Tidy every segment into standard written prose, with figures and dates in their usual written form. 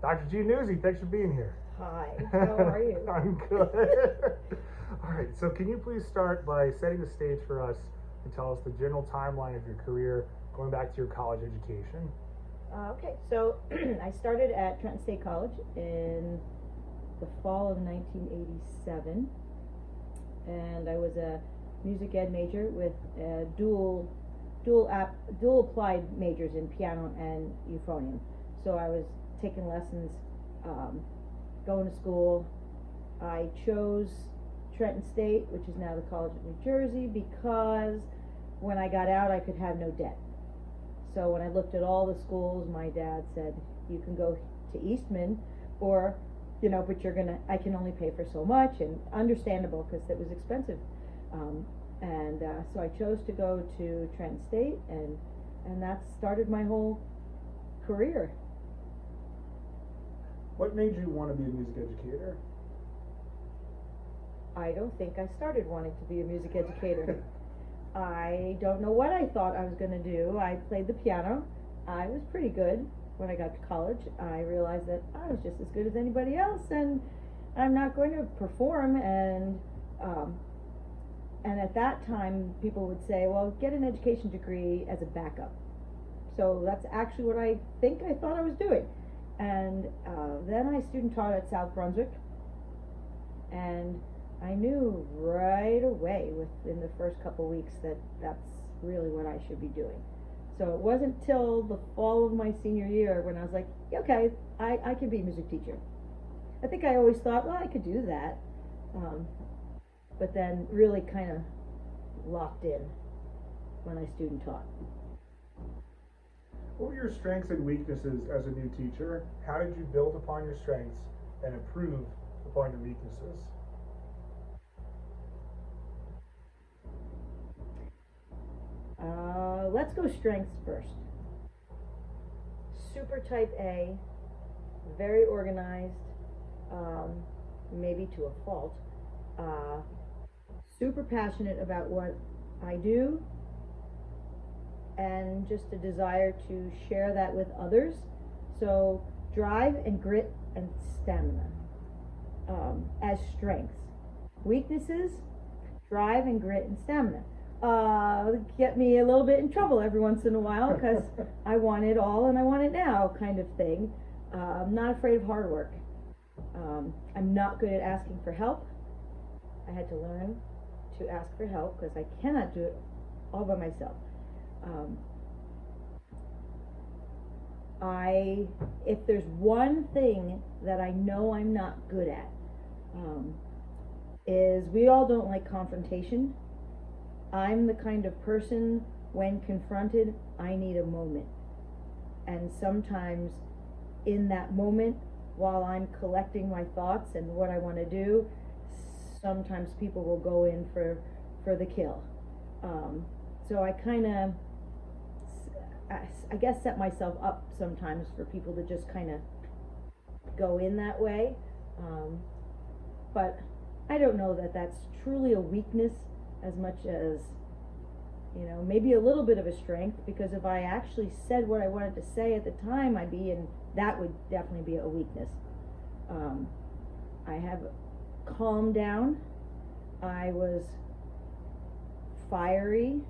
Dr. Gianuzzi, thanks for being here. Hi, how are you? I'm good. All right, so can you please start by setting the stage for us and tell us the general timeline of your career going back to your college education? Okay, so I started at Trenton State College in the fall of 1987, and I was a music ed major with dual applied majors in piano and euphonium. So I was taking lessons, going to school. I chose Trenton State, which is now the College of New Jersey, because when I got out I could have no debt. So when I looked at all the schools, my dad said, you can go to Eastman, or, but I can only pay for so much, and understandable because it was expensive. So I chose to go to Trenton State, and that started my whole career. What made you want to be a music educator? I don't think I started wanting to be a music educator. I don't know what I thought I was going to do. I played the piano. I was pretty good when I got to college. I realized that I was just as good as anybody else, and I'm not going to perform. And at that time, people would say, well, get an education degree as a backup. So that's actually what I think I thought I was doing. And then I student taught at South Brunswick, and I knew right away within the first couple weeks that that's really what I should be doing. So it wasn't till the fall of my senior year when I was like, okay, I can be a music teacher. I think I always thought, well, I could do that. But then really kind of locked in when I student taught. What were your strengths and weaknesses as a new teacher? How did you build upon your strengths and improve upon your weaknesses? Let's go strengths first. Super type A, very organized, maybe to a fault, super passionate about what I do, and just a desire to share that with others. So drive and grit and stamina as strengths. Weaknesses, drive and grit and stamina. Get me a little bit in trouble every once in a while because I want it all and I want it now kind of thing. I'm not afraid of hard work. I'm not good at asking for help. I had to learn to ask for help because I cannot do it all by myself. If there's one thing that I know I'm not good at, is we all don't like confrontation. I'm the kind of person, when confronted, I need a moment. And sometimes in that moment, while I'm collecting my thoughts and what I want to do, sometimes people will go in for the kill. So I kind of, I guess, set myself up sometimes for people to just kind of go in that way. But I don't know that that's truly a weakness as much as, maybe a little bit of a strength, because if I actually said what I wanted to say at the time, that would definitely be a weakness. I have calmed down. I was fiery,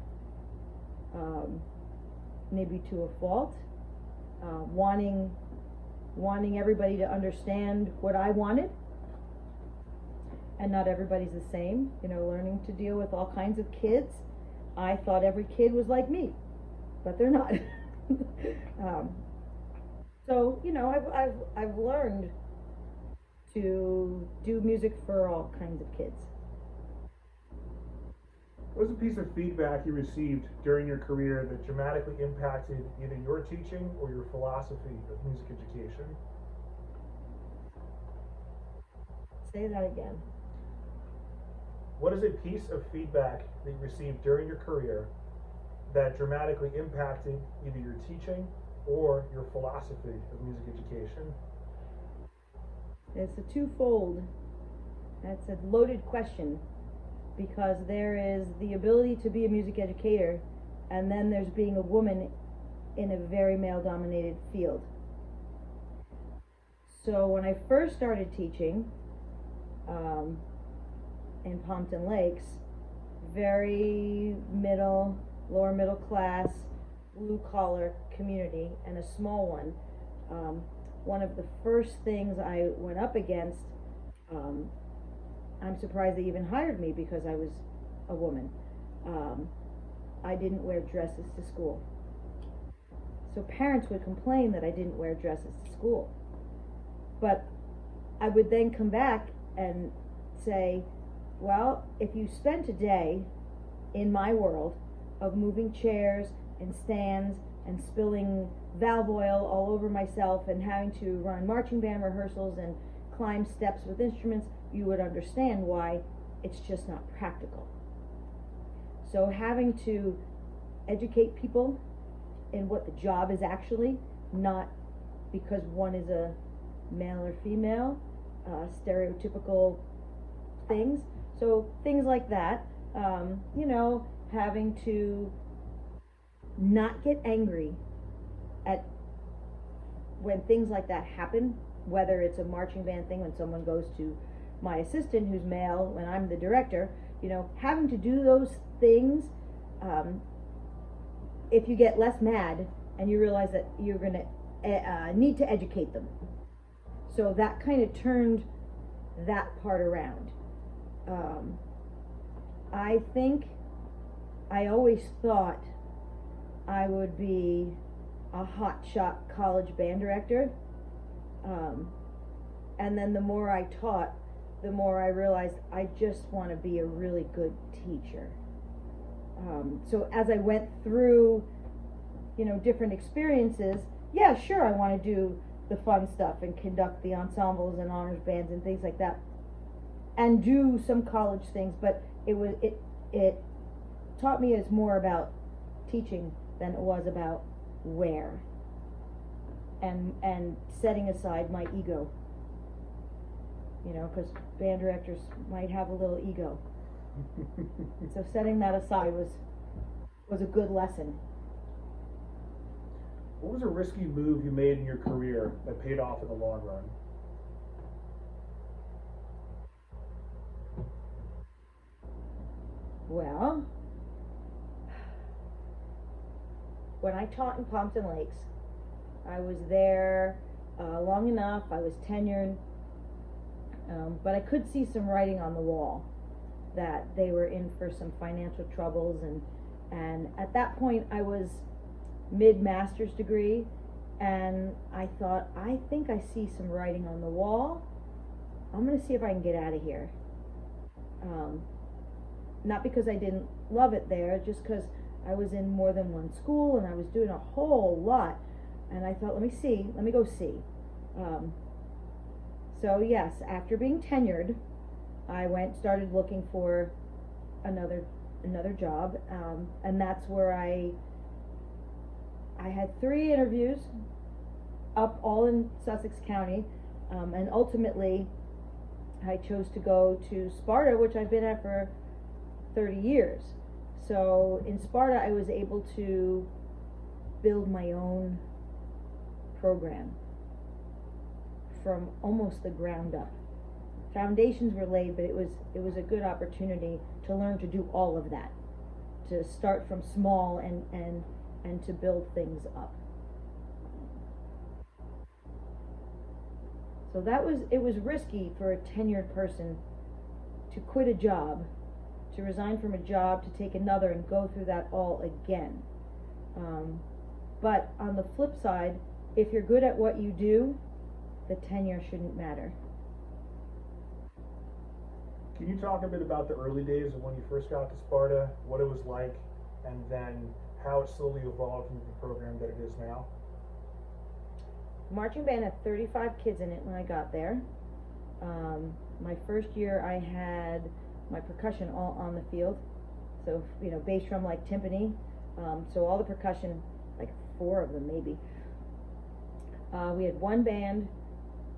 maybe to a fault, wanting everybody to understand what I wanted, and not everybody's the same. Learning to deal with all kinds of kids. I thought every kid was like me, but they're not. So I've learned to do music for all kinds of kids. What was a piece of feedback you received during your career that dramatically impacted either your teaching or your philosophy of music education? Say that again. What is a piece of feedback that you received during your career that dramatically impacted either your teaching or your philosophy of music education? It's a twofold. That's a loaded question, because there is the ability to be a music educator, and then there's being a woman in a very male-dominated field. So when I first started teaching in Pompton Lakes, very lower middle class, blue collar community, and a small one. One of the first things I went up against, I'm surprised they even hired me because I was a woman. I didn't wear dresses to school. So parents would complain that I didn't wear dresses to school. But I would then come back and say, well, if you spent a day in my world of moving chairs and stands and spilling valve oil all over myself and having to run marching band rehearsals and climb steps with instruments, you would understand why it's just not practical. So having to educate people in what the job is actually, not because one is a male or female, stereotypical things. So things like that, having to not get angry at when things like that happen, whether it's a marching band thing when someone goes to my assistant who's male when I'm the director, having to do those things, if you get less mad and you realize that you're going to need to educate them. So that kind of turned that part around. I think I always thought I would be a hotshot college band director. And then the more I taught, the more I realized I just want to be a really good teacher. So as I went through, different experiences, yeah, sure, I want to do the fun stuff and conduct the ensembles and honors bands and things like that, and do some college things, but it taught me it's more about teaching than it was about where, and setting aside my ego, because band directors might have a little ego. So setting that aside was a good lesson. What was a risky move you made in your career that paid off in the long run? Well, when I taught in Pompton Lakes, I was there long enough, I was tenured, but I could see some writing on the wall that they were in for some financial troubles, and at that point I was mid-master's degree, and I thought, I think I see some writing on the wall. I'm going to see if I can get out of here. Not because I didn't love it there, just because I was in more than one school and I was doing a whole lot, and I thought, let me go see. So yes, after being tenured, I started looking for another job, and that's where I had 3 interviews up all in Sussex County, and ultimately I chose to go to Sparta, which I've been at for 30 years. So in Sparta I was able to build my own program from almost the ground up. Foundations were laid, but it was a good opportunity to learn to do all of that, to start from small and to build things up. So it was risky for a tenured person to quit a job, to resign from a job, to take another and go through that all again. But on the flip side, if you're good at what you do, the tenure shouldn't matter. Can you talk a bit about the early days of when you first got to Sparta, what it was like, and then how it slowly evolved into the program that it is now? Marching band had 35 kids in it when I got there. My first year I had my percussion all on the field, so bass drum like timpani, so all the percussion, like 4 of them maybe. We had one band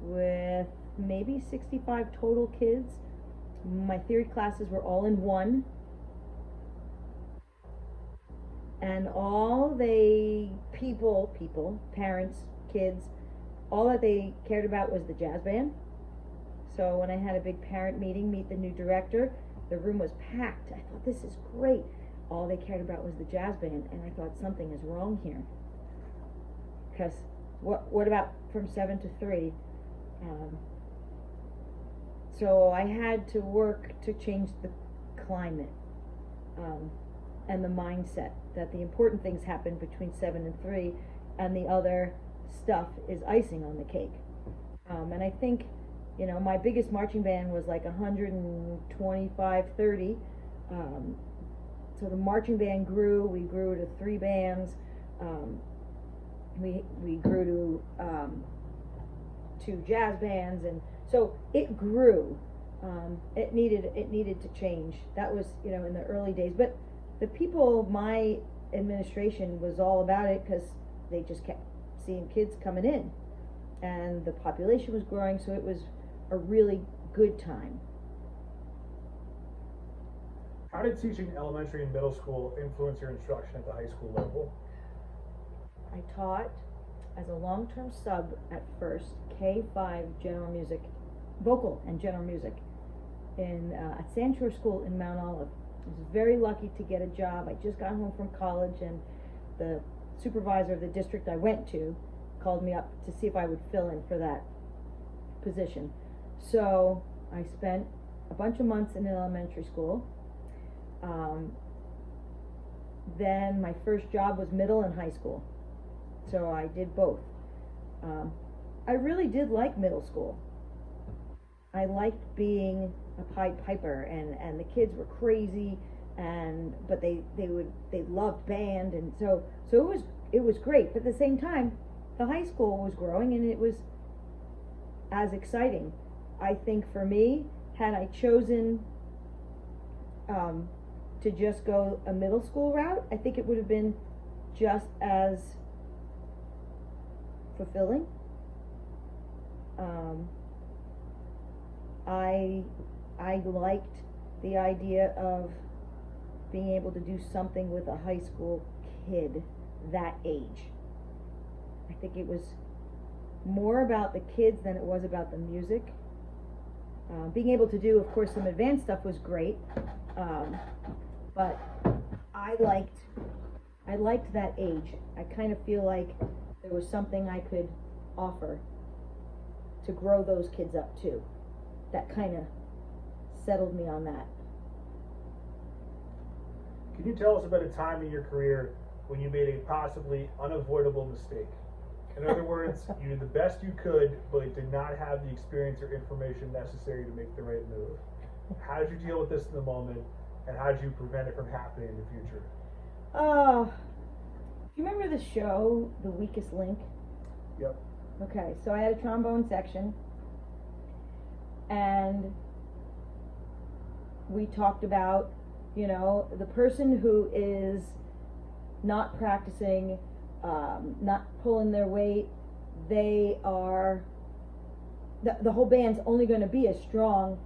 with maybe 65 total kids. My theory classes were all in one, and all they people, parents, kids, all that they cared about was the jazz band. So when I had a big parent meeting, meet the new director, the room was packed. I thought, this is great. All they cared about was the jazz band, and I thought, something is wrong here. Because what about from 7 to 3? So I had to work to change the climate and the mindset that the important things happen between 7 and 3, and the other stuff is icing on the cake. And I think, you know, my biggest marching band was like 125, 30. So the marching band grew. We grew to 3 bands. We grew to 2 jazz bands, and so it grew. It needed to change. That was, you know, in the early days. But the people, my administration was all about it, because they just kept seeing kids coming in, and the population was growing. So it was a really good time. How did teaching elementary and middle school influence your instruction at the high school level? I taught as a long-term sub at first, K-5 general music, vocal and general music, in at Sand Shore School in Mount Olive. I was very lucky to get a job. I just got home from college, and the supervisor of the district I went to called me up to see if I would fill in for that position. So I spent a bunch of months in elementary school. Then my first job was middle and high school. So I did both. I really did like middle school. I liked being a Pied Piper, and the kids were crazy, but they loved band, and so it was great. But at the same time, the high school was growing, and it was as exciting. I think for me, had I chosen to just go a middle school route, I think it would have been just as fulfilling. I liked the idea of being able to do something with a high school kid that age. I think it was more about the kids than it was about the music. Being able to do, of course, some advanced stuff was great, but I liked that age. I kind of feel like there was something I could offer to grow those kids up too. That kind of settled me on that. Can you tell us about a time in your career when you made a possibly unavoidable mistake? In other words, you did the best you could, but did not have the experience or information necessary to make the right move. How did you deal with this in the moment, and how did you prevent it from happening in the future? Do you remember the show, The Weakest Link? Yep. Okay, so I had a trombone section, and we talked about, you know, the person who is not practicing, not pulling their weight, they are, the whole band's only going to be as strong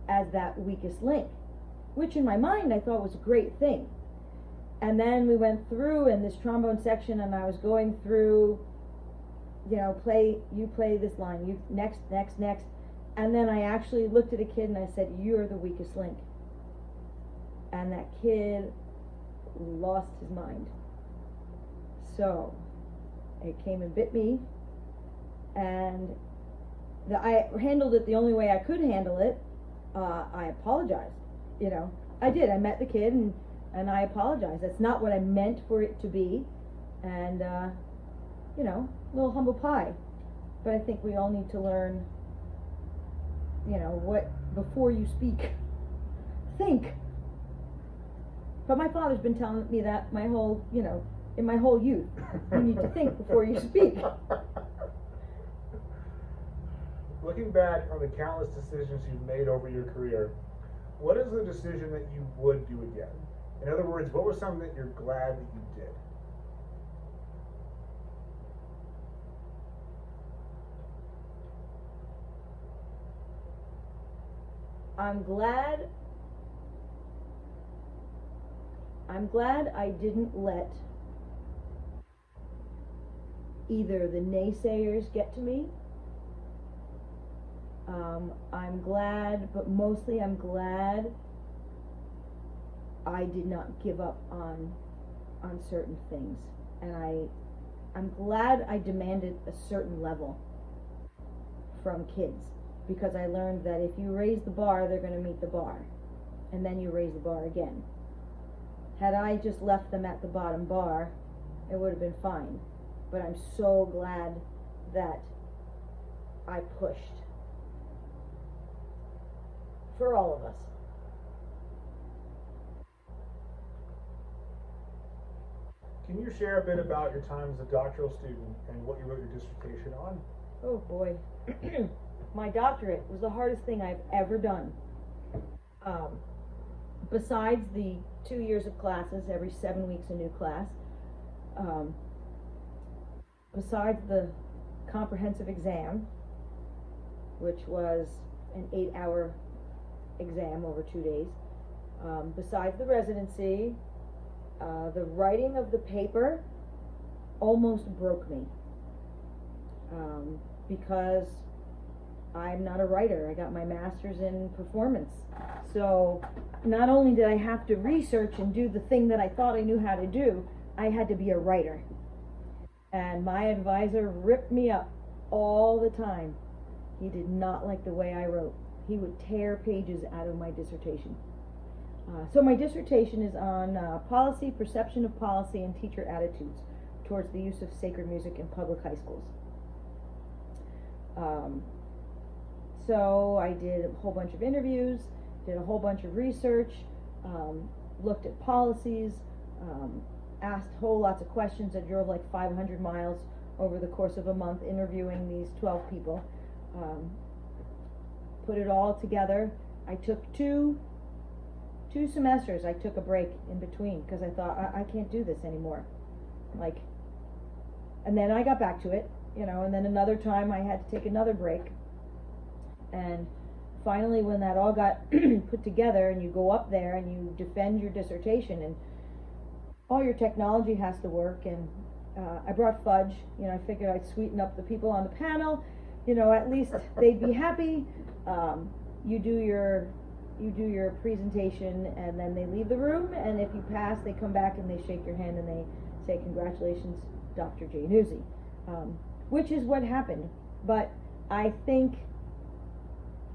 as that weakest link, which in my mind I thought was a great thing. And then we went through in this trombone section, and I was going through, you know, you play this line, you next, and then I actually looked at a kid and I said, you're the weakest link. And that kid lost his mind. So it came and bit me, and I handled it the only way I could handle it. I apologized, you know. I did. I met the kid and I apologized. That's not what I meant for it to be, and you know, a little humble pie. But I think we all need to learn, you know, what, before you speak, think. But my father's been telling me that my whole, you know, in my whole youth. You need to think before you speak. Looking back on the countless decisions you've made over your career, what is the decision that you would do again? In other words, what was something that you're glad that you did? I'm glad I didn't let either the naysayers get to me. I'm glad, but mostly I'm glad I did not give up on certain things, and I'm glad I demanded a certain level from kids, because I learned that if you raise the bar, they're going to meet the bar, and then you raise the bar again. Had I just left them at the bottom bar, it would have been fine, but I'm so glad that I pushed for all of us. Can you share a bit about your time as a doctoral student and what you wrote your dissertation on? Oh boy. My doctorate was the hardest thing I've ever done. Besides the 2 years of classes, every 7 weeks a new class, besides the comprehensive exam, which was an 8-hour exam over 2 days, besides the residency, the writing of the paper almost broke me, because I'm not a writer. I got my master's in performance. So not only did I have to research and do the thing that I thought I knew how to do, I had to be a writer. And my advisor ripped me up all the time. He did not like the way I wrote. He would tear pages out of my dissertation. So my dissertation is on policy, perception of policy, and teacher attitudes towards the use of sacred music in public high schools. So I did a whole bunch of interviews, did a whole bunch of research, looked at policies, asked whole lots of questions. I drove like 500 miles over the course of a month interviewing these 12 people. Put it all together. I took two semesters. I took a break in between because I thought I can't do this anymore. And then I got back to it, and then another time I had to take another break. And finally, when that all got put together and you go up there and you defend your dissertation and all your technology has to work, and I brought fudge. I figured I'd sweeten up the people on the panel. At least they'd be happy. You do your presentation, and then they leave the room, and if you pass, they come back and they shake your hand and they say, "Congratulations, Dr. Gianuzzi," which is what happened. But I think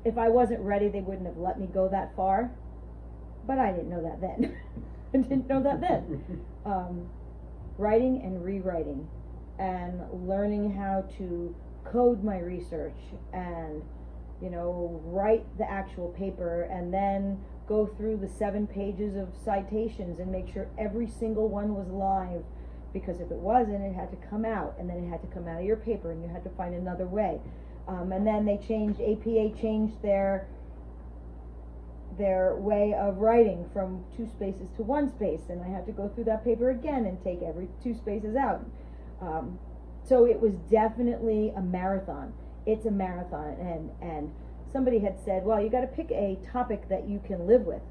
if I wasn't ready, they wouldn't have let me go that far. But I didn't know that then. I didn't know that then. Writing and rewriting and learning how to code my research and write the actual paper, and then go through the 7 pages of citations and make sure every single one was live, because if it wasn't, it had to come out, and then it had to come out of your paper, and you had to find another way. And then they changed, APA changed their way of writing from 2 spaces to 1 space, and I had to go through that paper again and take every 2 spaces out. So it was definitely a marathon. It's a marathon, and somebody had said, well, you got to pick a topic that you can live with,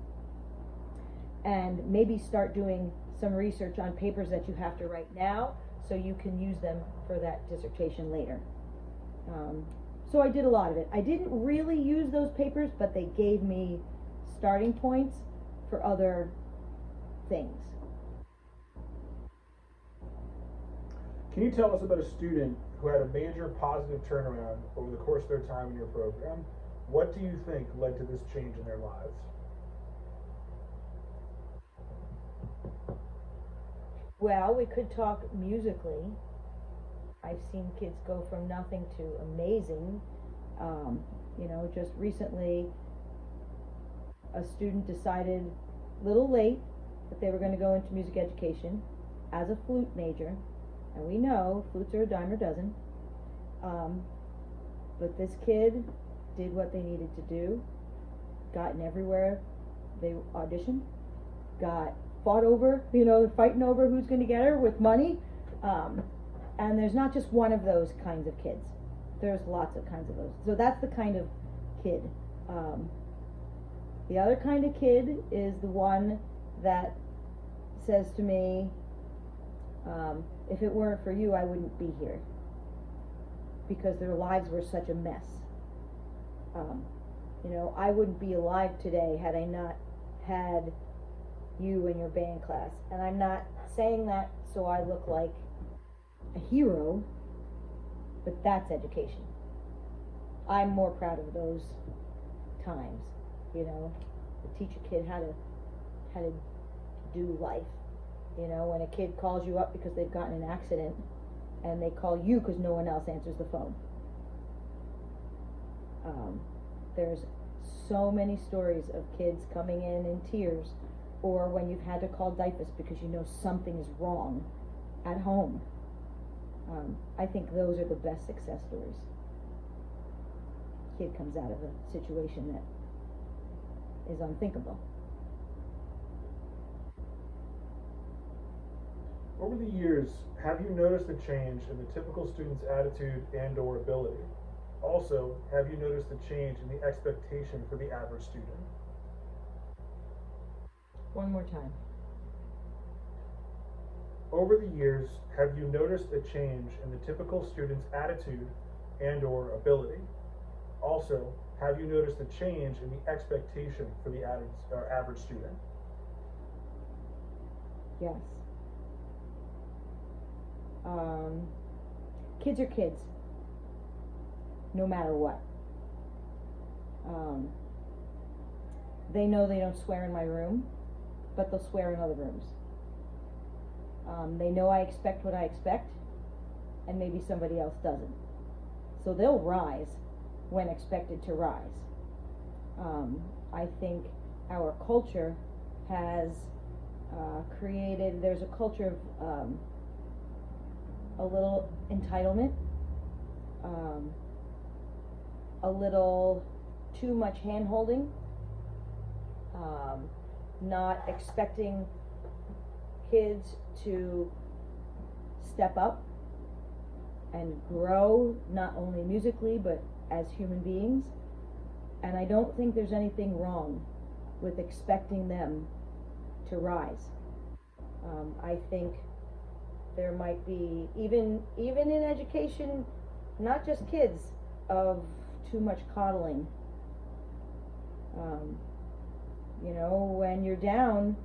and maybe start doing some research on papers that you have to write now, so you can use them for that dissertation later. So I did a lot of it. I didn't really use those papers, but they gave me starting points for other things. Can you tell us about a student who had a major positive turnaround over the course of their time in your program? What do you think led to this change in their lives? Well, we could talk musically. I've seen kids go from nothing to amazing. Just recently, a student decided a little late that they were going to go into music education as a flute major. And we know flutes are a dime a dozen. But this kid did what they needed to do, gotten everywhere they auditioned, got fought over, they're fighting over who's going to get her with money. And there's not just one of those kinds of kids. There's lots of kinds of those. So that's the kind of kid. The other kind of kid is the one that says to me, if it weren't for you, I wouldn't be here. because their lives were such a mess. You know, I wouldn't be alive today had I not had you in your band class. And I'm not saying that so I look like a hero, but that's education. I'm more proud of those times, you know, to teach a kid how to do life. You know, when a kid calls you up because they've gotten in an accident and they call you because no one else answers the phone. There's so many stories of kids coming in tears, or when you've had to call DIFUS because you know something is wrong at home. I think those are the best success stories. Kid comes out of a situation that is unthinkable. Over the years, have you noticed a change in the typical student's attitude and or ability? Also, have you noticed a change in the expectation for the average student? One more time. Over the years, have you noticed a change in the typical student's attitude and or ability? Also, have you noticed a change in the expectation for the average student? Yes. Kids are kids, no matter what. They know they don't swear in my room, but they'll swear in other rooms. They know I expect what I expect, and maybe somebody else doesn't. So they'll rise when expected to rise. I think our culture has there's a culture of a little entitlement, a little too much hand-holding, not expecting kids to step up and grow, not only musically but as human beings. And I don't think there's anything wrong with expecting them to rise. I think there might be, even in education, not just kids, of too much coddling. You know, when you're down,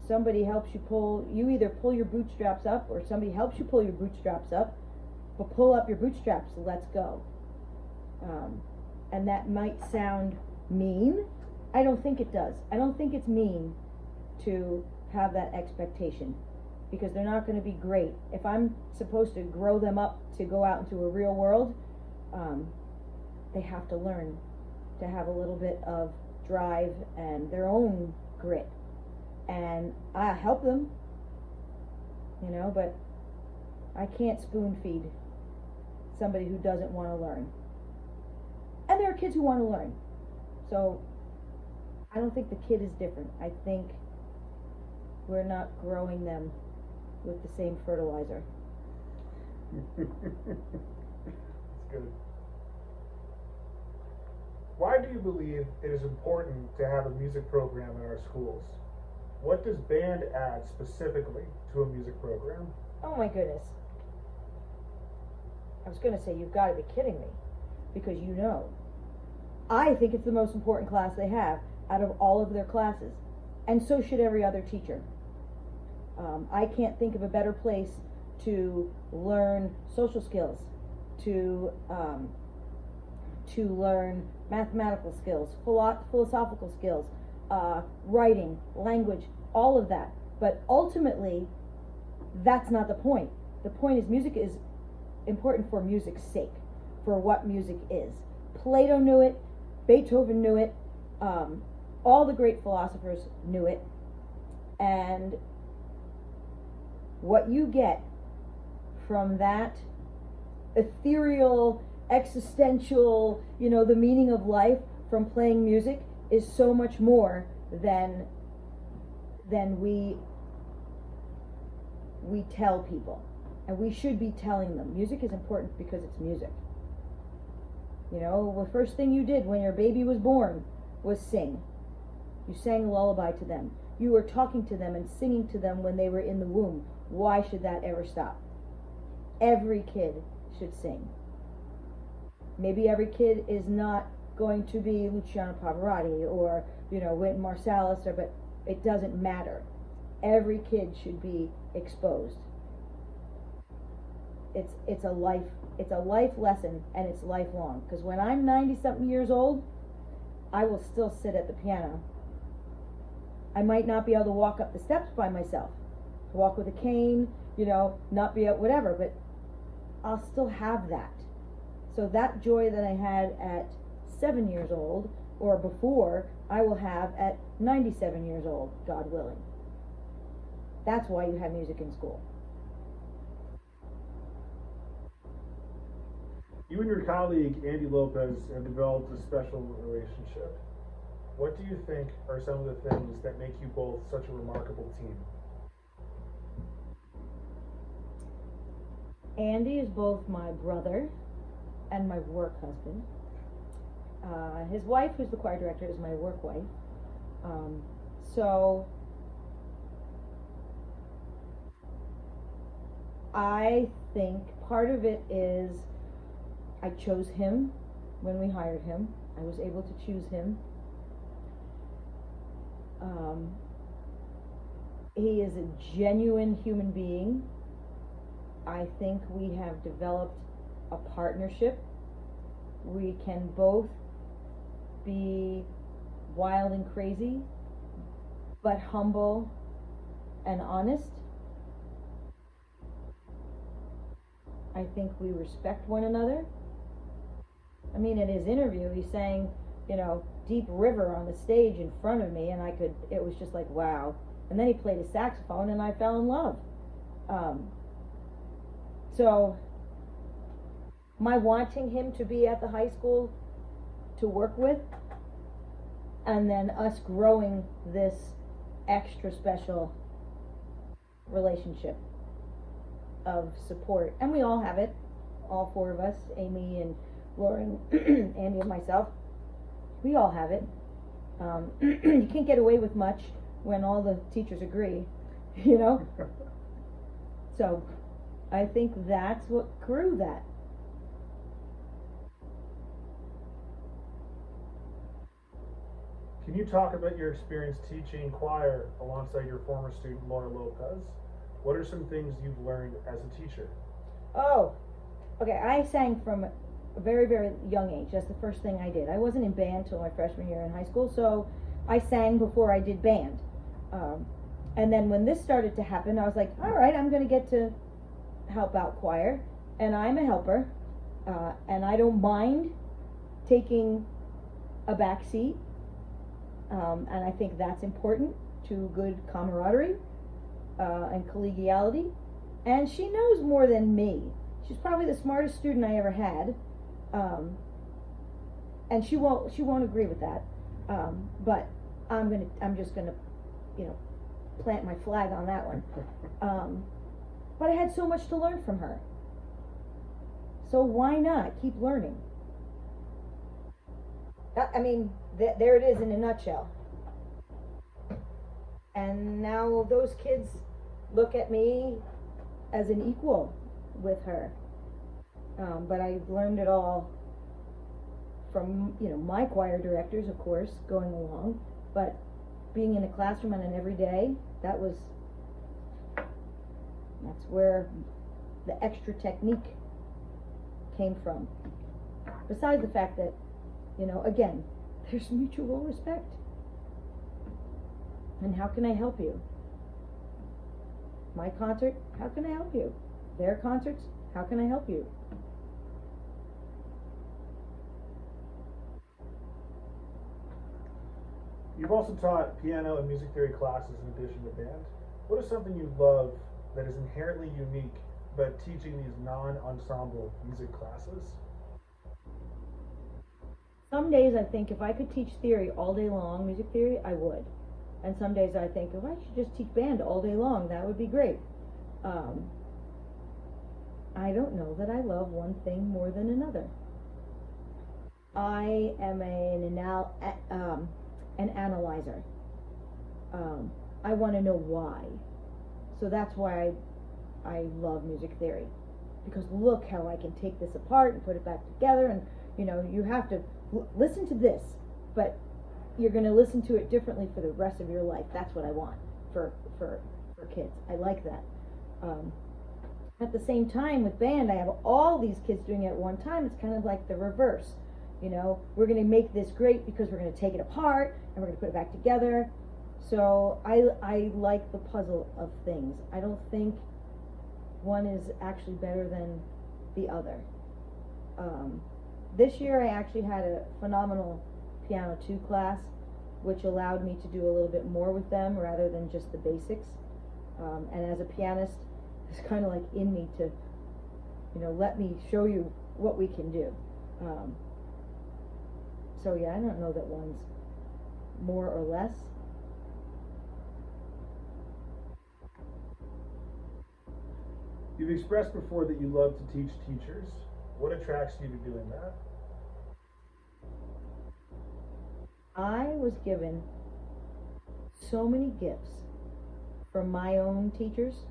somebody helps you either pull your bootstraps up or somebody helps you pull your bootstraps up, but pull up your bootstraps, let's go. And that might sound mean. I don't think it does. I don't think it's mean to have that expectation, because they're not going to be great. If I'm supposed to grow them up to go out into a real world, they have to learn to have a little bit of drive and their own grit. And I help them, you know, but I can't spoon feed somebody who doesn't want to learn. And there are kids who want to learn. So I don't think the kid is different. I think we're not growing them with the same fertilizer. That's good. Why do you believe it is important to have a music program in our schools? What does band add specifically to a music program? Oh my goodness. I was going to say, you've got to be kidding me, because you know. I think it's the most important class they have out of all of their classes, and so should every other teacher. I can't think of a better place to learn social skills, to learn mathematical skills, philosophical skills, writing, language, all of that. But ultimately, that's not the point. The point is, music is important for music's sake, for what music is. Plato knew it, Beethoven knew it, all the great philosophers knew it, and what you get from that ethereal, existential, you know, the meaning of life from playing music is so much more than we tell people. And we should be telling them. Music is important because it's music. You know, the first thing you did when your baby was born was sing. You sang a lullaby to them. You were talking to them and singing to them when they were in the womb. Why should that ever stop? Every kid should sing. Maybe every kid is not going to be Luciano Pavarotti or, Wynton Marsalis, but it doesn't matter. Every kid should be exposed. It's a life lesson, and it's lifelong. Because when I'm 90-something years old, I will still sit at the piano. I might not be able to walk up the steps by myself, walk with a cane, not be able, whatever, but I'll still have that. So that joy that I had at 7 years old or before, I will have at 97 years old, God willing. That's why you have music in school. You and your colleague, Andy Lopez, have developed a special relationship. What do you think are some of the things that make you both such a remarkable team? Andy is both my brother and my work husband. His wife, who's the choir director, is my work wife. So I think part of it is I chose him when we hired him. I was able to choose him. He is a genuine human being. I think we have developed a partnership. We can both be wild and crazy, but humble and honest. I think we respect one another. I mean, in his interview, he sang, Deep River on the stage in front of me, and it was just like, wow. And then he played his saxophone, and I fell in love. So my wanting him to be at the high school to work with, and then us growing this extra special relationship of support. And we all have it, all four of us, Amy and Lauren, Andy and myself. We all have it. You can't get away with much when all the teachers agree, So I think that's what grew that. Can you talk about your experience teaching choir alongside your former student, Laura Lopez? What are some things you've learned as a teacher? Oh, okay. I sang from a very, very young age. That's the first thing I did. I wasn't in band till my freshman year in high school, so I sang before I did band. And then when this started to happen, I was like, all right, I'm going to get to help out choir, and I'm a helper, and I don't mind taking a back seat, and I think that's important to good camaraderie and collegiality. And she knows more than me. She's probably the smartest student I ever had, and she won't agree with that. But I'm just gonna, plant my flag on that one. But I had so much to learn from her. So why not keep learning? I mean, there it is in a nutshell. And now those kids look at me as an equal with her. But I've learned it all from, my choir directors, of course, going along. But being in a classroom on an everyday, that's where the extra technique came from. Besides the fact that, again, there's mutual respect. And how can I help you? My concert, how can I help you? Their concerts, how can I help you? You've also taught piano and music theory classes in addition to band. What is something you love that is inherently unique about teaching these non-ensemble music classes? Some days I think if I could teach theory all day long, music theory, I would. And some days I think if I should just teach band all day long, that would be great. I don't know that I love one thing more than another. I am an analyzer. I want to know why. So that's why I love music theory. Because look how I can take this apart and put it back together and you know, you have to listen to this, but you're going to listen to it differently for the rest of your life. That's what I want for kids. I like that. At the same time, with band, I have all these kids doing it at one time. It's kind of like the reverse. You know, we're going to make this great because we're going to take it apart and we're going to put it back together. So I like the puzzle of things. I don't think one is actually better than the other. This year I actually had a phenomenal piano 2 class, which allowed me to do a little bit more with them rather than just the basics. And as a pianist, it's kind of like in me to, you know, let me show you what we can do. So yeah, I don't know that one's more or less. You've expressed before that you love to teach teachers. What attracts you to doing that? I was given so many gifts from my own teachers.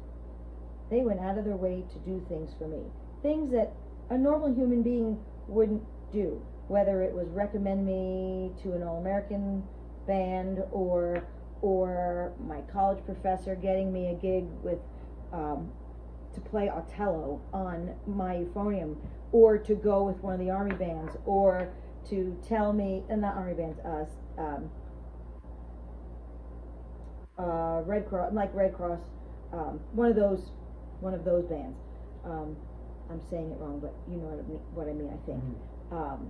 They went out of their way to do things for me. Things that a normal human being wouldn't do. Whether it was recommend me to an All-American band or my college professor getting me a gig with to play Otello on my euphonium, or to go with one of the army bands, or to tell me, not army bands, Red Cross, one of those bands. I'm saying it wrong, but you know what I mean, I think. Mm-hmm.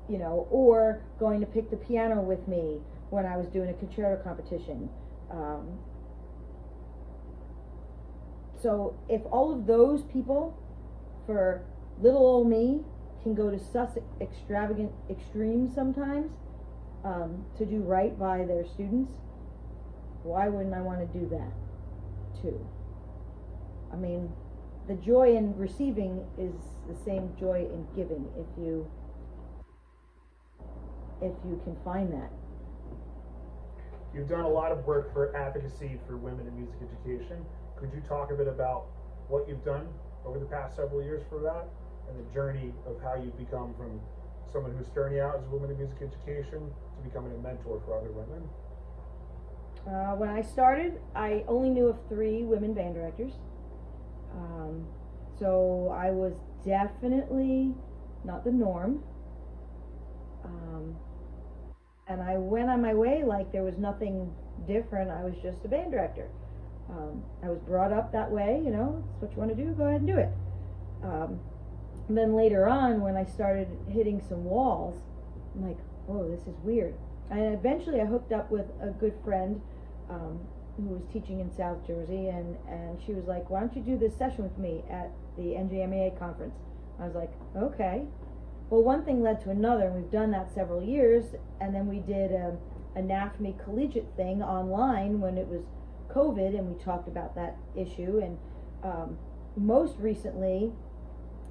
You know, or going to pick the piano with me when I was doing a concerto competition. So if all of those people, for little old me, can go to such extravagant extremes sometimes to do right by their students, why wouldn't I want to do that too? I mean, the joy in receiving is the same joy in giving, if you can find that. You've done a lot of work for advocacy for women in music education. Could you talk a bit about what you've done over the past several years for that, and the journey of how you've become from someone who's starting out as a woman in music education to becoming a mentor for other women? When I started, I only knew of 3 women band directors. So I was definitely not the norm. And I went on my way like there was nothing different. I was just a band director. I was brought up that way, you know, it's what you want to do, go ahead and do it. And then later on, when I started hitting some walls, I'm like, oh, this is weird. And eventually I hooked up with a good friend who was teaching in South Jersey, and she was like, why don't you do this session with me at the NJMEA conference? I was like, okay. Well, one thing led to another, and we've done that several years, and then we did a NAFME collegiate thing online when it was COVID, and we talked about that issue. And most recently,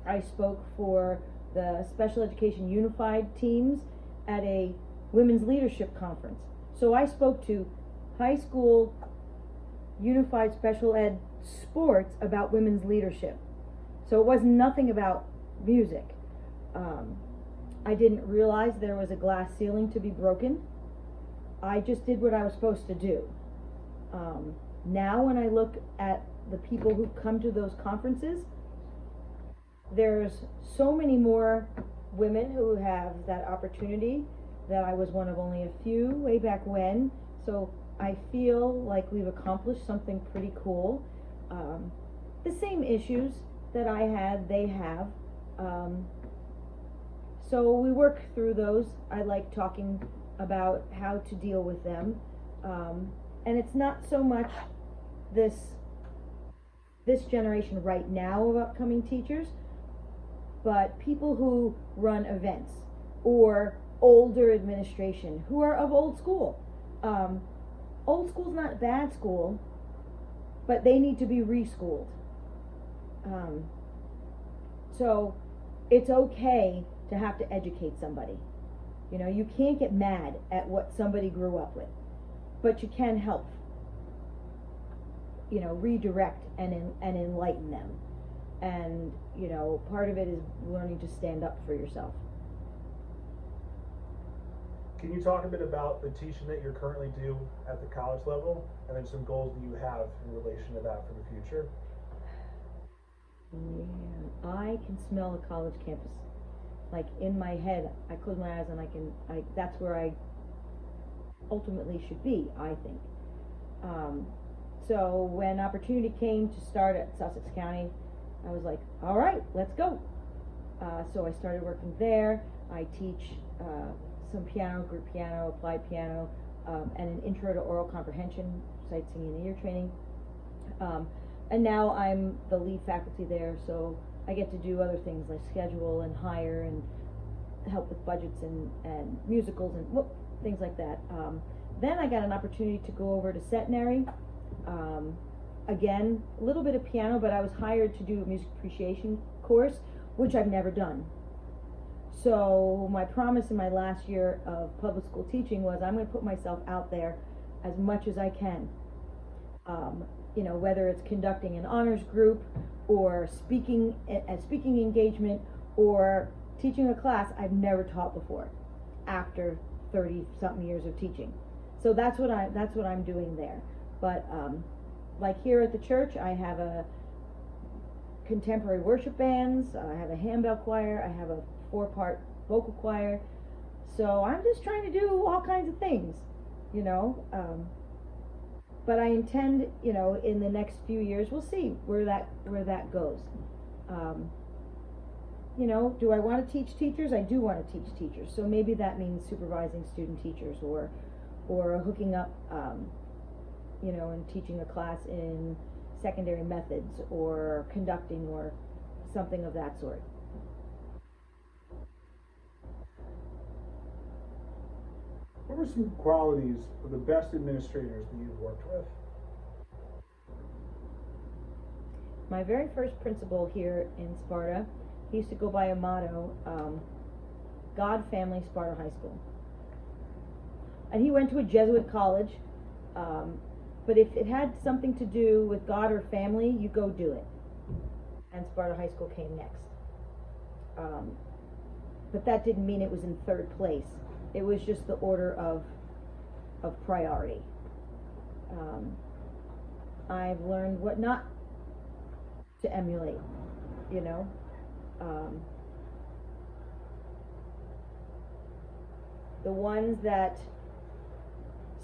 I spoke for the Special Education Unified teams at a women's leadership conference. So I spoke to high school unified special ed sports about women's leadership. So it was nothing about music. I didn't realize there was a glass ceiling to be broken. I just did what I was supposed to do. Now when I look at the people who come to those conferences, there's so many more women who have that opportunity that I was one of only a few way back when. So I feel like we've accomplished something pretty cool. The same issues that I had, they have. So we work through those. I like talking about how to deal with them. And it's not so much this generation right now of upcoming teachers, but people who run events or older administration who are of old school. Old school's not bad school, but they need to be reschooled. So it's okay to have to educate somebody. You know, you can't get mad at what somebody grew up with, but you can help, you know, redirect and enlighten them. And, you know, part of it is learning to stand up for yourself. Can you talk a bit about the teaching that you're currently do at the college level, and then some goals that you have in relation to that for the future? Yeah, I can smell the college campus. Like in my head, I close my eyes and that's where I ultimately should be, I think. So when opportunity came to start at Sussex County, I was like, all right, let's go. So I started working there. I teach some piano, group piano, applied piano, and an intro to oral comprehension, sight singing and ear training. And now I'm the lead faculty there, so I get to do other things like schedule and hire and help with budgets and musicals and things like that. Then I got an opportunity to go over to Centenary. Again, a little bit of piano, but I was hired to do a music appreciation course, which I've never done. So my promise in my last year of public school teaching was I'm going to put myself out there as much as I can. You know, whether it's conducting an honors group or speaking engagement or teaching a class I've never taught before after 30-something years of teaching. So that's what I'm doing there. But like here at the church, I have a contemporary worship bands, I have a handbell choir, I have a 4-part vocal choir. So I'm just trying to do all kinds of things, you know. But I intend, you know, in the next few years, we'll see where that goes. You know, do I want to teach teachers? I do want to teach teachers. So maybe that means supervising student teachers or hooking up, you know, and teaching a class in secondary methods or conducting or something of that sort. What were some qualities of the best administrators that you've worked with? My very first principal here in Sparta, he used to go by a motto, God, Family, Sparta High School. And he went to a Jesuit college, but if it had something to do with God or family, you go do it. And Sparta High School came next. But that didn't mean it was in third place. It was just the order of priority. I've learned what not to emulate, you know. The ones that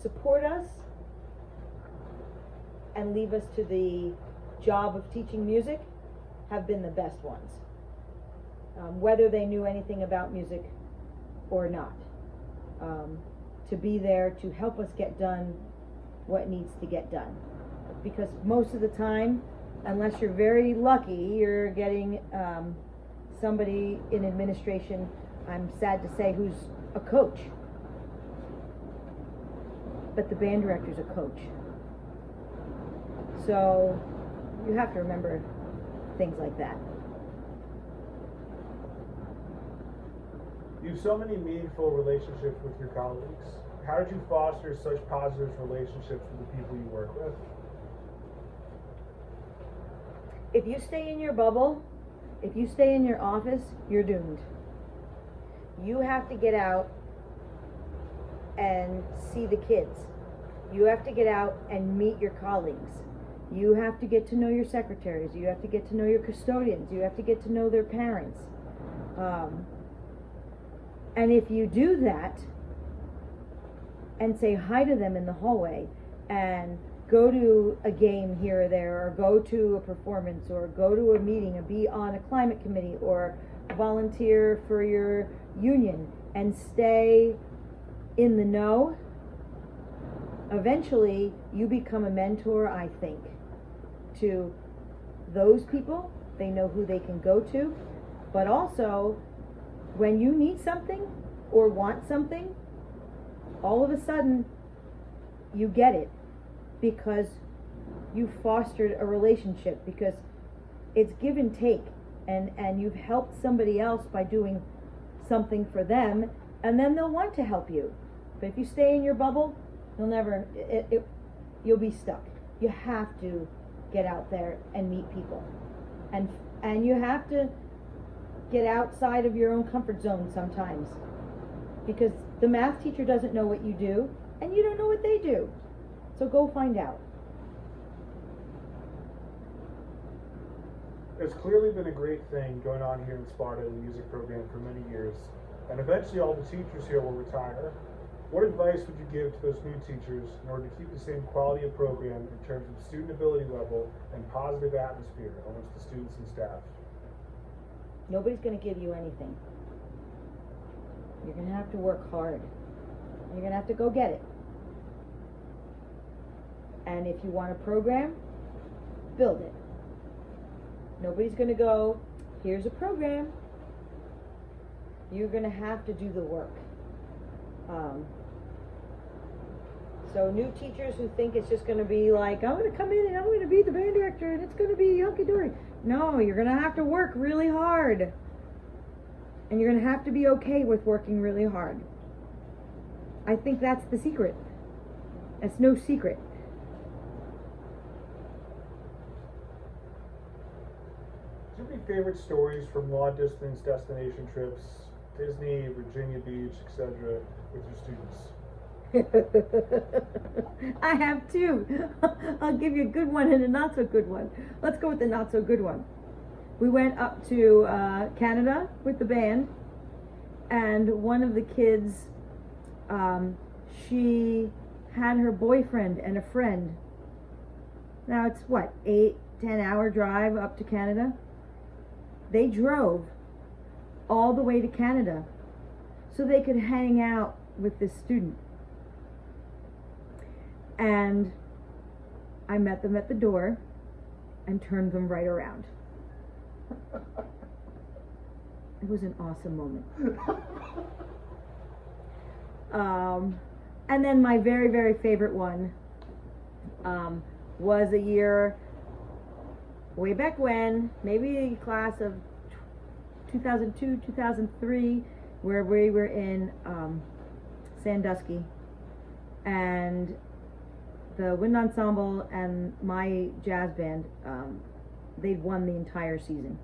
support us and leave us to the job of teaching music have been the best ones, whether they knew anything about music or not. To be there to help us get done what needs to get done. Because most of the time, unless you're very lucky, you're getting somebody in administration, I'm sad to say, who's a coach. But the band director's a coach. So you have to remember things like that. You have so many meaningful relationships with your colleagues. How did you foster such positive relationships with the people you work with? If you stay in your bubble, if you stay in your office, you're doomed. You have to get out and see the kids. You have to get out and meet your colleagues. You have to get to know your secretaries. You have to get to know your custodians. You have to get to know their parents. And if you do that and say hi to them in the hallway and go to a game here or there or go to a performance or go to a meeting or be on a climate committee or volunteer for your union and stay in the know, eventually you become a mentor, I think, to those people. They know who they can go to, but also when you need something or want something, all of a sudden you get it because you fostered a relationship, because it's give and take, and you've helped somebody else by doing something for them, and then they'll want to help you. But if you stay in your bubble, you'll be stuck. You have to get out there and meet people, and you have to get outside of your own comfort zone sometimes. because the math teacher doesn't know what you do, and you don't know what they do. So go find out. There's clearly been a great thing going on here in Sparta, the music program, for many years, and eventually all the teachers here will retire. What advice would you give to those new teachers in order to keep the same quality of program in terms of student ability level and positive atmosphere amongst the students and staff? Nobody's going to give you anything. You're going to have to work hard. You're going to have to go get it. And if you want a program, build it. Nobody's going to go, here's a program. You're going to have to do the work. So new teachers who think it's just going to be like, I'm going to come in and I'm going to be the band director and it's going to be hunky-dory. No, you're going to have to work really hard. And you're going to have to be okay with working really hard. I think that's the secret. That's no secret. Do you have any favorite stories from long distance destination trips, Disney, Virginia Beach, etc., with your students? I have two. I'll give you a good one and a not so good one. Let's go with the not so good one. We went up to Canada with the band, and one of the kids, she had her boyfriend and a friend. Now it's what, 8-10 hour drive up to Canada? They drove all the way to Canada so they could hang out with this student. And I met them at the door and turned them right around. It was an awesome moment. And then my very, very favorite one was a year way back when, maybe a class of 2002, 2003, where we were in Sandusky, and the wind ensemble and my jazz band, they'd won the entire season.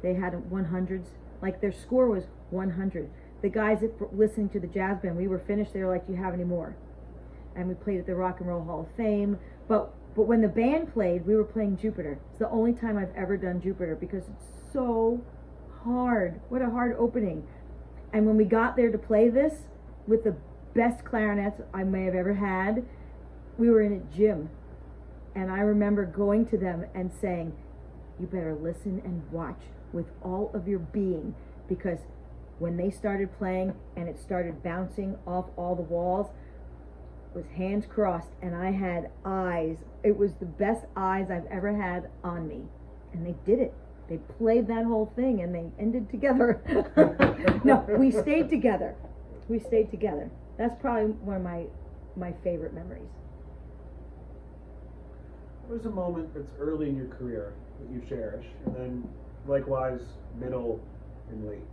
They had 100s, like their score was 100. The guys that were listening to the jazz band, we were finished, they were like, do you have any more? And we played at the Rock and Roll Hall of Fame, but when the band played, we were playing Jupiter. It's the only time I've ever done Jupiter because it's so hard. What a hard opening. And when we got there to play this with the best clarinets I may have ever had, we were in a gym. And I remember going to them and saying, you better listen and watch with all of your being, because when they started playing and it started bouncing off all the walls, it was hands crossed and I had eyes. It was the best eyes I've ever had on me. And they did it. They played that whole thing and they ended together. No, we stayed together. We stayed together. That's probably one of my favorite memories. What is a moment that's early in your career that you cherish, and then likewise middle and late?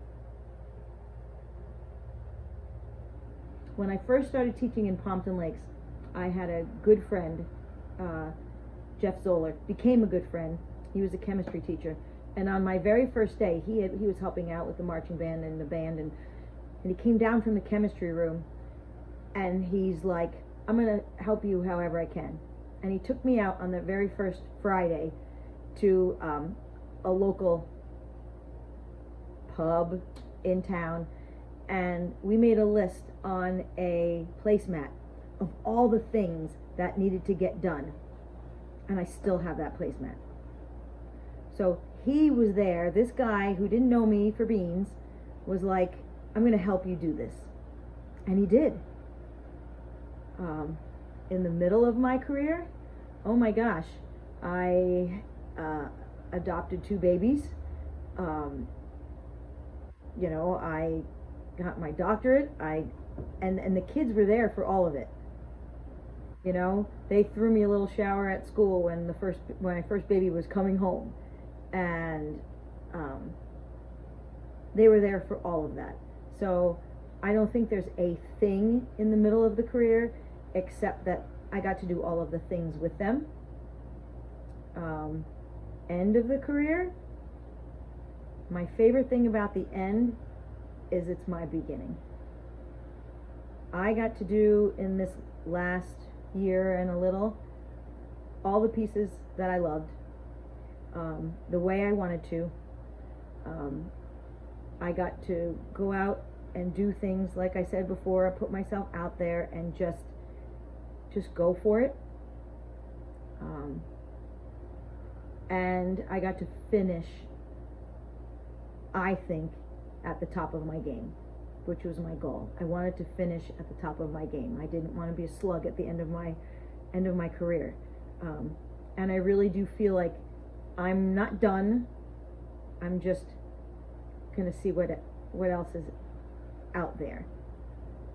When I first started teaching in Pompton Lakes, I had a good friend, Jeff Zoller, became a good friend. He was a chemistry teacher. And on my very first day, he was helping out with the marching band and the band, and he came down from the chemistry room, and he's like, I'm going to help you however I can. And he took me out on the very first Friday to a local pub in town, and we made a list on a placemat of all the things that needed to get done. And I still have that placemat. So he was there, this guy who didn't know me for beans, was like, I'm going to help you do this. And he did. In the middle of my career, oh my gosh, I adopted 2 babies. I got my doctorate. And the kids were there for all of it. You know, they threw me a little shower at school when my first baby was coming home, and they were there for all of that. So I don't think there's a thing in the middle of the career, except that I got to do all of the things with them. End of the career, my favorite thing about the end is it's my beginning. I got to do in this last year and a little all the pieces that I loved, the way I wanted to. I got to go out and do things, like I said before, I put myself out there and just go for it. And I got to finish, I think, at the top of my game, which was my goal. I wanted to finish at the top of my game. I didn't want to be a slug at the end of my career. And I really do feel like I'm not done. I'm just gonna see what else is out there.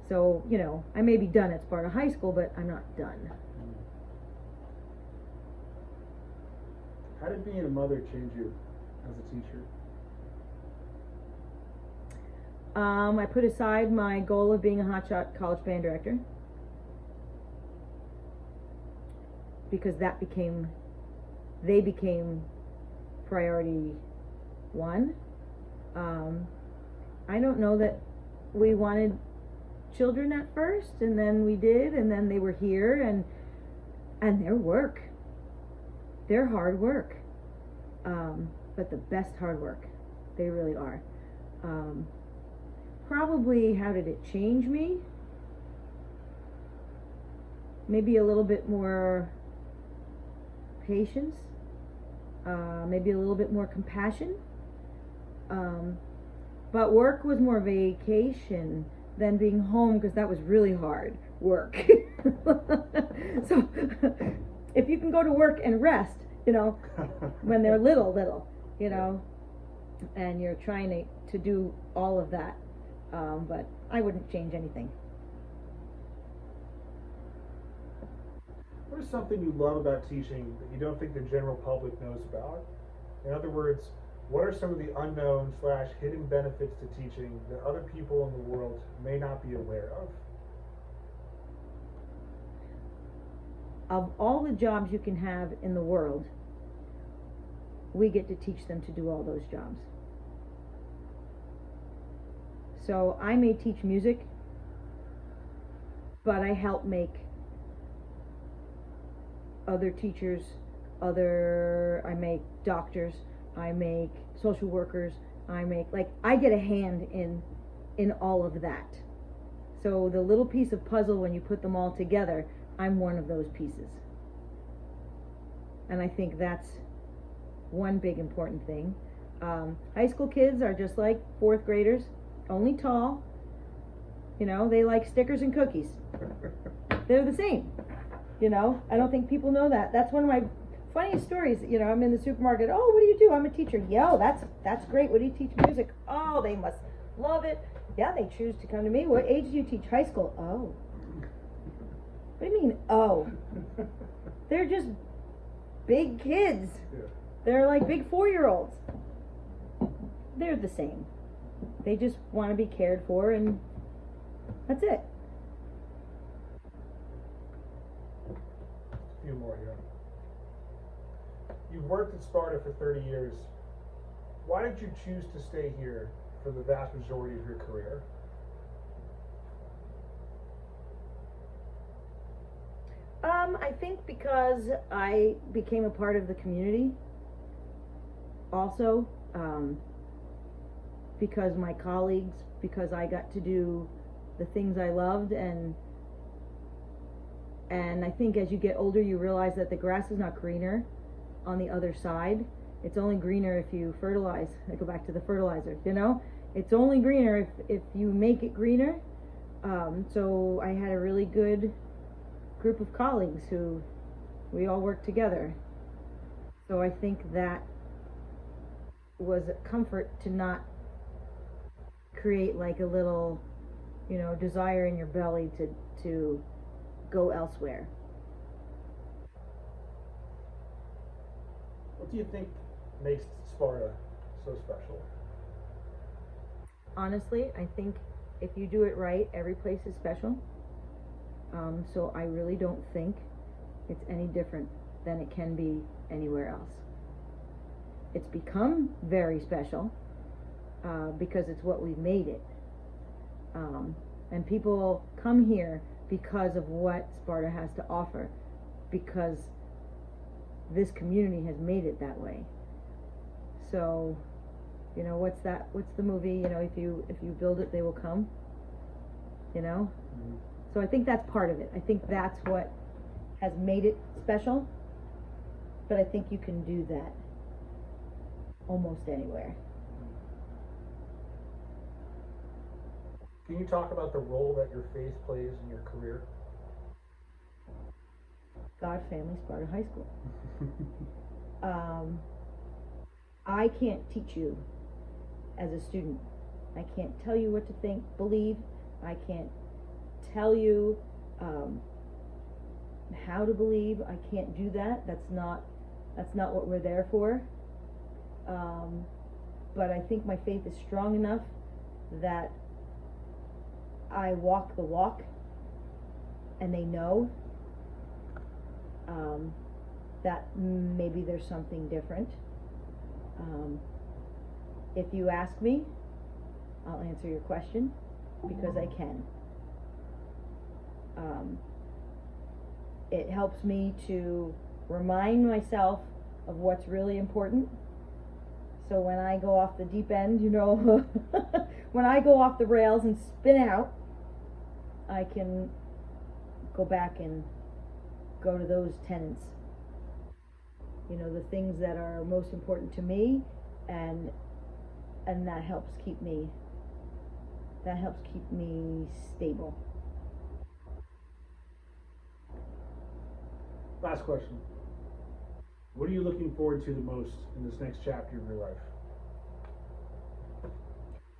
So, you know, I may be done at Sparta High School, but I'm not done. How did being a mother change you as a teacher? I put aside my goal of being a hotshot college band director because they became priority one. I don't know that we wanted children at first, and then we did, and then they were here, and they're hard work, but the best hard work. They really are. Probably, how did it change me? Maybe a little bit more patience, maybe a little bit more compassion. But work was more vacation than being home, because that was really hard work. So if you can go to work and rest, you know, when they're little, you know, and you're trying to do all of that, but I wouldn't change anything. What is something you love about teaching that you don't think the general public knows about? In other words, what are some of the unknown / hidden benefits to teaching that other people in the world may not be aware of? Of all the jobs you can have in the world, we get to teach them to do all those jobs. So I may teach music, but I help make other teachers, I make doctors, I make social workers, I get a hand in all of that. So the little piece of puzzle, when you put them all together, I'm one of those pieces. And I think that's one big important thing. High school kids are just like fourth graders, only tall. You know, they like stickers and cookies. They're the same. You know, I don't think people know that. That's one of my funniest stories. You know, I'm in the supermarket. Oh, what do you do? I'm a teacher. Yo, that's great. What do you teach? Music. Oh, they must love it. Yeah, they choose to come to me. What age do you teach? High school. Oh. What do you mean, oh? They're just big kids. Yeah. They're like big 4-year-olds. They're the same. They just want to be cared for, and that's it. A few more here. You've worked at Sparta for 30 years. Why did you choose to stay here for the vast majority of your career? I think because I became a part of the community. Also, because my colleagues, because I got to do the things I loved, and I think as you get older, you realize that the grass is not greener on the other side. It's only greener if you fertilize. I go back to the fertilizer, you know? It's only greener if you make it greener. So I had a really good group of colleagues who we all worked together. So I think that was a comfort to not create like a little, you know, desire in your belly to go elsewhere. What do you think makes Sparta so special? Honestly, I think if you do it right, every place is special. So I really don't think it's any different than it can be anywhere else. It's become very special because it's what we've made it. And people come here because of what Sparta has to offer, because this community has made it that way. So, you know, what's the movie, you know, if you build it, they will come, you know? Mm-hmm. So I think that's part of it. I think that's what has made it special, but I think you can do that almost anywhere. Can you talk about the role that your faith plays in your career? God, family, Sparta High School. I can't teach you as a student. I can't tell you what to think, believe. I can't tell you how to believe. I can't do that. That's not what we're there for. But I think my faith is strong enough that I walk the walk, and they know that maybe there's something different. If you ask me, I'll answer your question because I can. It helps me to remind myself of what's really important. So when I go off the deep end, you know, when I go off the rails and spin out, I can go back and go to those tenets. You know, the things that are most important to me, and that helps keep me stable. Last question. What are you looking forward to the most in this next chapter of your life?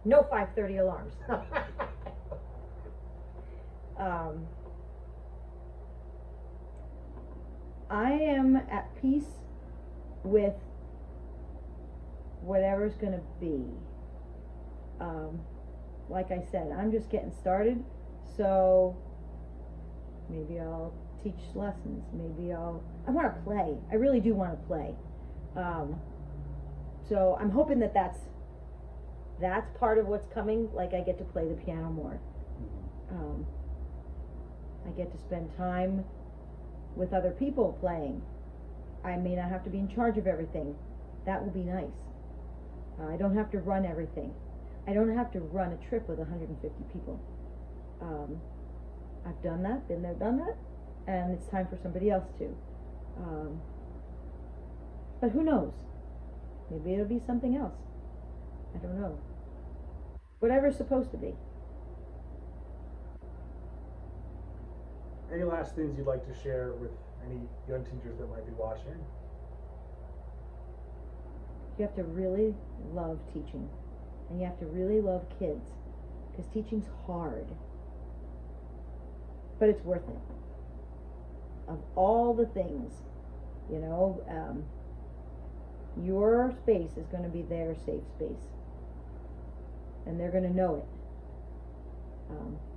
No 5:30 alarms. I am at peace with whatever's going to be. Like I said, I'm just getting started, so maybe I'll teach lessons. Maybe I want to play. I really do want to play. So I'm hoping that's part of what's coming. Like, I get to play the piano more. I get to spend time with other people playing. I may not have to be in charge of everything. That will be nice. I don't have to run everything. I don't have to run a trip with 150 people. I've done that, been there, done that, and it's time for somebody else to. But who knows? Maybe it'll be something else. I don't know. Whatever's supposed to be. Any last things you'd like to share with any young teachers that might be watching? You have to really love teaching, and you have to really love kids, because teaching's hard, but it's worth it. Of all the things, you know, your space is going to be their safe space, and they're going to know it,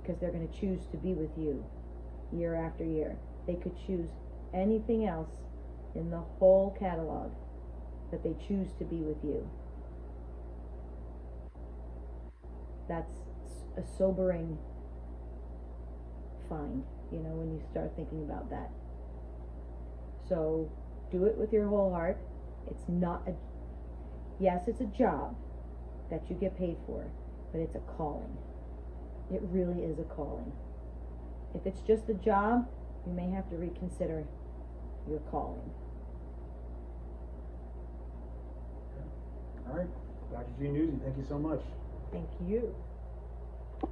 because they're going to choose to be with you year after year. They could choose anything else in the whole catalog, that they choose to be with you. That's a sobering find, you know, when you start thinking about that. So do it with your whole heart. It's not yes, it's a job that you get paid for, but it's a calling. It really is a calling. If it's just a job, you may have to reconsider your calling. All right, Dr. Gianuzzi, thank you so much. Thank you.